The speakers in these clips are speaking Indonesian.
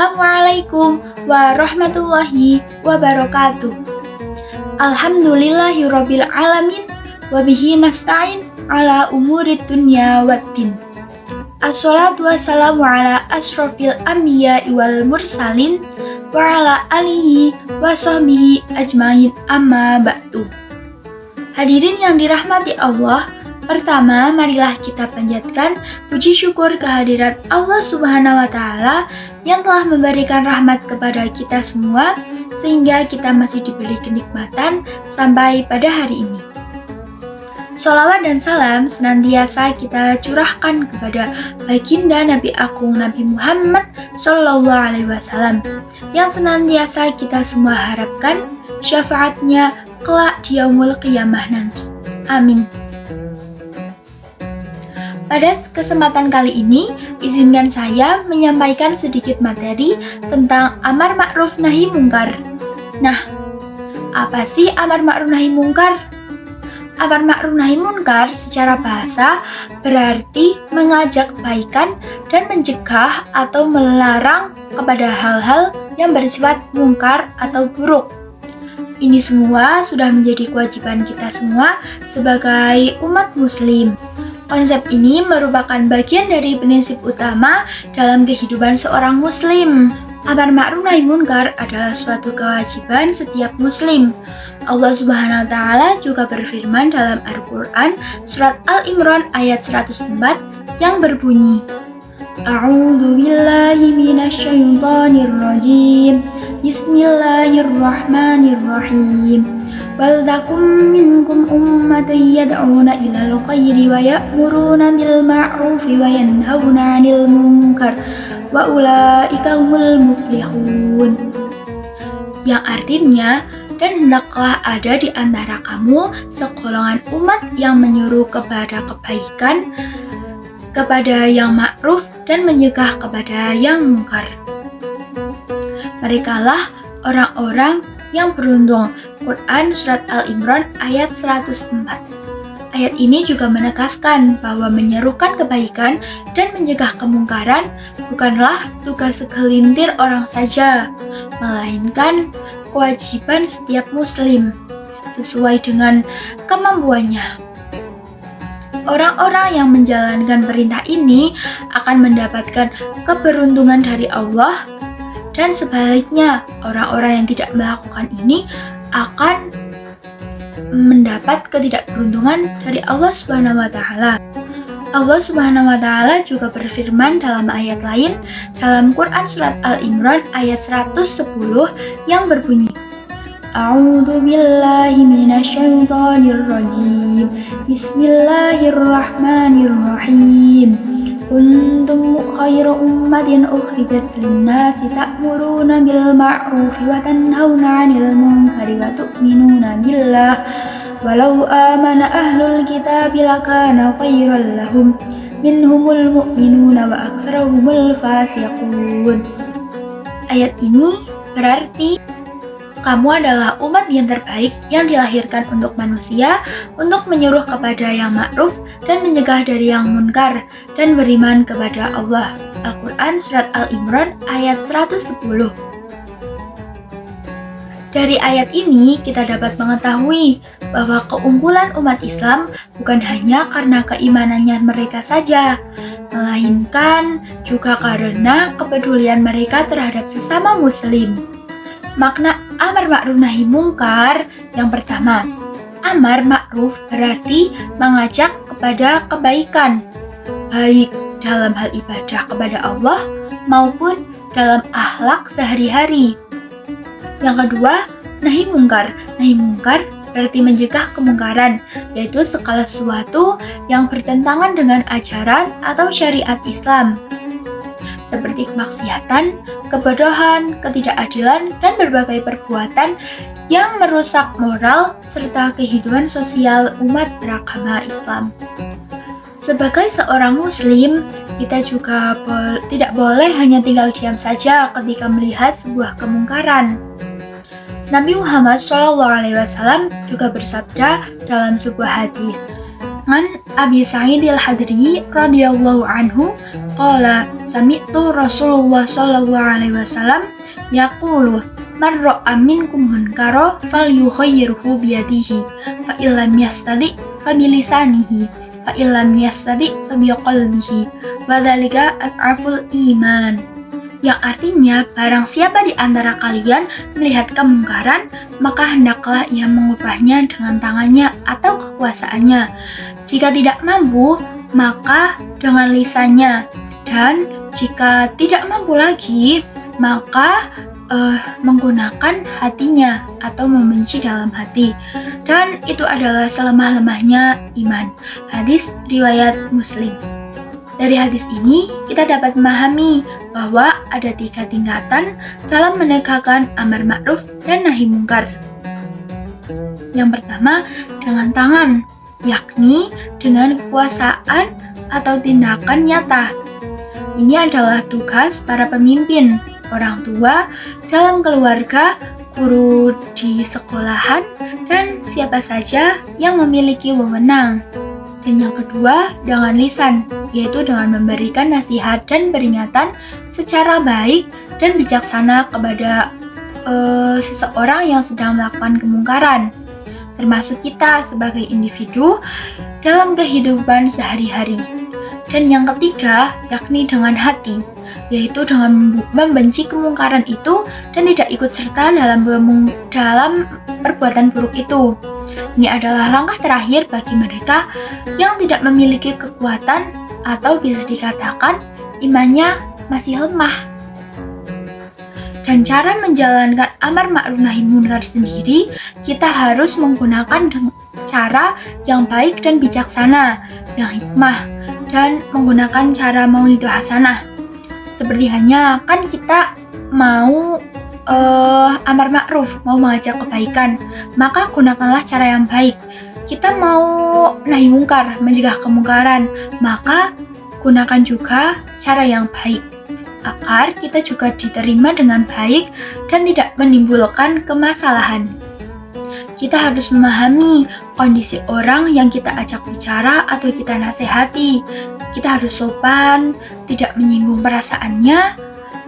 Assalamualaikum warahmatullahi wabarakatuh. Alhamdulillahirabbil alamin wa bihi nasta'in ala umurid dunya waddin. Assalatu wassalamu ala asyrafil anbiya'i wal mursalin wa ala alihi wa sahbihi ajmain amma ba'du. Hadirin yang dirahmati Allah, pertama, marilah kita panjatkan puji syukur kehadirat Allah Subhanahu wa Ta'ala yang telah memberikan rahmat kepada kita semua, sehingga kita masih diberi kenikmatan sampai pada hari ini. Sholawat dan salam senantiasa kita curahkan kepada baginda Nabi Agung Nabi Muhammad SAW, yang senantiasa kita semua harapkan syafaatnya kelak di yaumul qiyamah nanti. Amin. Pada kesempatan kali ini, izinkan saya menyampaikan sedikit materi tentang amar ma'ruf nahi mungkar. Nah, apa sih amar ma'ruf nahi mungkar? Amar ma'ruf nahi mungkar secara bahasa berarti mengajak kebaikan dan mencegah atau melarang kepada hal-hal yang bersifat mungkar atau buruk. Ini semua sudah menjadi kewajiban kita semua sebagai umat muslim. Konsep ini merupakan bagian dari prinsip utama dalam kehidupan seorang muslim. Amar ma'ruf nahi munkar adalah suatu kewajiban setiap muslim. Allah Subhanahu wa Ta'ala juga berfirman dalam Al-Quran surat Al-Imran ayat 104 yang berbunyi, A'udzu billahi minasyaitonir rajim. Bismillahirrahmanirrahim. Waltakum minkum ummatun yad'una ilal khairi wa ya'muruna bil ma'rufi wa yanhauna 'anil munkar wa ulaika humul muflihun. Yang artinya, dan hendaklah ada di antara kamu segolongan umat yang menyuruh kepada kebaikan, kepada yang ma'ruf, dan mencegah kepada yang mungkar. Merekalah orang-orang yang beruntung. Quran Surat Al-Imran ayat 104. Ayat ini juga menegaskan bahwa menyerukan kebaikan dan mencegah kemungkaran bukanlah tugas segelintir orang saja, melainkan kewajiban setiap muslim sesuai dengan kemampuannya. Orang-orang yang menjalankan perintah ini akan mendapatkan keberuntungan dari Allah, dan sebaliknya orang-orang yang tidak melakukan ini akan mendapat ketidakberuntungan dari Allah Subhanahu wa Ta'ala. Allah Subhanahu wa Ta'ala juga berfirman dalam ayat lain dalam Quran surat Al-Imran ayat 110 yang berbunyi, A'udzu billahi minasyaitonir rajim. Bismillahirrahmanirrahim. Kuntum khairu ummatin ukhrijat lin-nasi ta'muruna bil ma'rufi wa tanhauna 'anil munkari wa tu'minuna billah. Walau amana ahlul kitabi lakana khairan lahum minhumul mu'minuna wa aktsaruhumul fasiqun. Ayat ini berarti kamu adalah umat yang terbaik yang dilahirkan untuk manusia, untuk menyuruh kepada yang ma'ruf dan mencegah dari yang munkar, dan beriman kepada Allah. Al-Quran Surat Al-Imran ayat 110. Dari ayat ini kita dapat mengetahui bahwa keunggulan umat Islam bukan hanya karena keimanannya mereka saja, melainkan juga karena kepedulian mereka terhadap sesama muslim. Makna amar ma'ruf nahi mungkar yang pertama, amar ma'ruf berarti mengajak kepada kebaikan, baik dalam hal ibadah kepada Allah maupun dalam akhlak sehari-hari. Yang kedua, nahi mungkar. Nahi mungkar berarti mencegah kemungkaran, yaitu segala sesuatu yang bertentangan dengan ajaran atau syariat Islam, seperti kemaksiatan, kebodohan, ketidakadilan, dan berbagai perbuatan yang merusak moral serta kehidupan sosial umat beragama Islam. Sebagai seorang muslim, kita juga tidak boleh hanya tinggal diam saja ketika melihat sebuah kemungkaran. Nabi Muhammad SAW juga bersabda dalam sebuah hadis, Man Abi Sa'id al-Khudri radhiyallahu anhu qala sami'tu Rasulullah sallallahu alaihi wasallam yaqulu man ra'a minkum munkara falyughayyirhu biyadihi fa illam yastati fa bilisanihi fa illam yastati fa biqalbihi wa dzalika ad'aful iman. Yang artinya, barang siapa di antara kalian melihat kemungkaran, maka hendaklah ia mengubahnya dengan tangannya atau kekuasaannya. Jika tidak mampu, maka dengan lisannya. Dan jika tidak mampu lagi, maka menggunakan hatinya atau membenci dalam hati. Dan itu adalah selemah-lemahnya iman. Hadis riwayat Muslim. Dari hadis ini, kita dapat memahami bahwa ada 3 tingkatan dalam menegakkan amar ma'ruf dan nahi mungkar. Yang pertama, dengan tangan, yakni dengan kekuasaan atau tindakan nyata. Ini adalah tugas para pemimpin, orang tua, dalam keluarga, guru di sekolahan, dan siapa saja yang memiliki wewenang. Dan yang kedua, dengan lisan, yaitu dengan memberikan nasihat dan peringatan secara baik dan bijaksana kepada seseorang yang sedang melakukan kemungkaran, termasuk kita sebagai individu dalam kehidupan sehari-hari. Dan yang ketiga, yakni dengan hati, yaitu dengan membenci kemungkaran itu dan tidak ikut serta dalam perbuatan buruk itu. Ini adalah langkah terakhir bagi mereka yang tidak memiliki kekuatan atau bisa dikatakan imannya masih lemah. Dan cara menjalankan amar ma'ruf nahi munkar sendiri, kita harus menggunakan cara yang baik dan bijaksana, yang hikmah, dan menggunakan cara mau'idhah hasanah. Seperti hanya kan kita mau amar ma'ruf, mau mengajak kebaikan, maka gunakanlah cara yang baik. Kita mau nahi mungkar, mencegah kemungkaran, maka gunakan juga cara yang baik, agar kita juga diterima dengan baik dan tidak menimbulkan kemasalahan. Kita harus memahami kondisi orang yang kita ajak bicara atau kita nasihati. Kita harus sopan, tidak menyinggung perasaannya,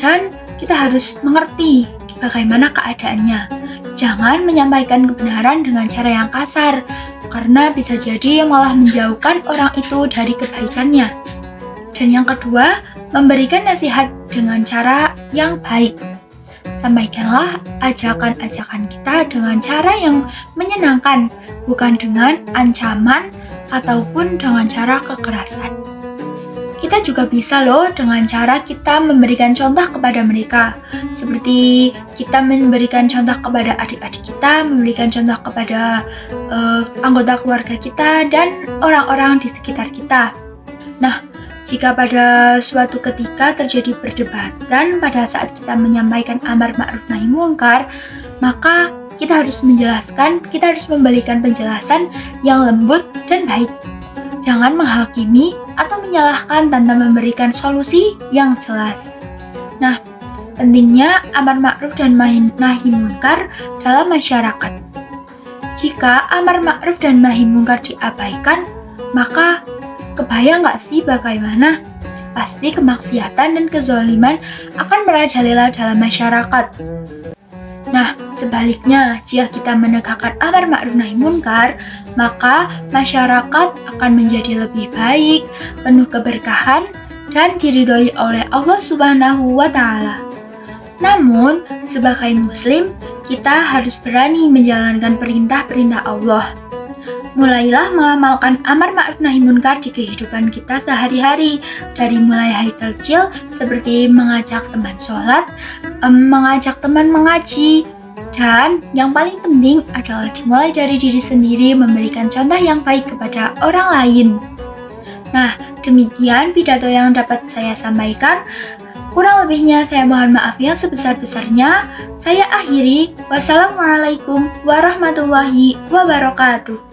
dan kita harus mengerti bagaimana keadaannya. Jangan menyampaikan kebenaran dengan cara yang kasar, karena bisa jadi malah menjauhkan orang itu dari kebaikannya. Dan yang kedua, memberikan nasihat dengan cara yang baik. Sampaikanlah ajakan-ajakan kita dengan cara yang menyenangkan, bukan dengan ancaman ataupun dengan cara kekerasan. Kita juga bisa loh dengan cara kita memberikan contoh kepada mereka. Seperti kita memberikan contoh kepada adik-adik kita, memberikan contoh kepada anggota keluarga kita, dan orang-orang di sekitar kita. Nah, jika pada suatu ketika terjadi perdebatan pada saat kita menyampaikan amar ma'ruf nahi munkar, maka kita harus menjelaskan, kita harus memberikan penjelasan yang lembut dan baik. Jangan menghakimi atau menyalahkan tanpa memberikan solusi yang jelas. Nah, pentingnya amar ma'ruf dan nahi munkar dalam masyarakat. Jika amar ma'ruf dan nahi munkar diabaikan, maka kebayang nggak sih bagaimana? Pasti kemaksiatan dan kezaliman akan merajalela dalam masyarakat. Nah, sebaliknya, jika kita menegakkan amar ma'ruf nahi munkar, maka masyarakat akan menjadi lebih baik, penuh keberkahan, dan diridhoi oleh Allah Subhanahu wa Ta'ala. Namun, sebagai Muslim, kita harus berani menjalankan perintah-perintah Allah. Mulailah mengamalkan amar ma'ruf nahi munkar di kehidupan kita sehari-hari, dari mulai hal kecil seperti mengajak teman sholat, mengajak teman mengaji, dan yang paling penting adalah dimulai dari diri sendiri, memberikan contoh yang baik kepada orang lain. Nah, demikian pidato yang dapat saya sampaikan. Kurang lebihnya saya mohon maaf yang sebesar-besarnya. Saya akhiri. Wassalamualaikum warahmatullahi wabarakatuh.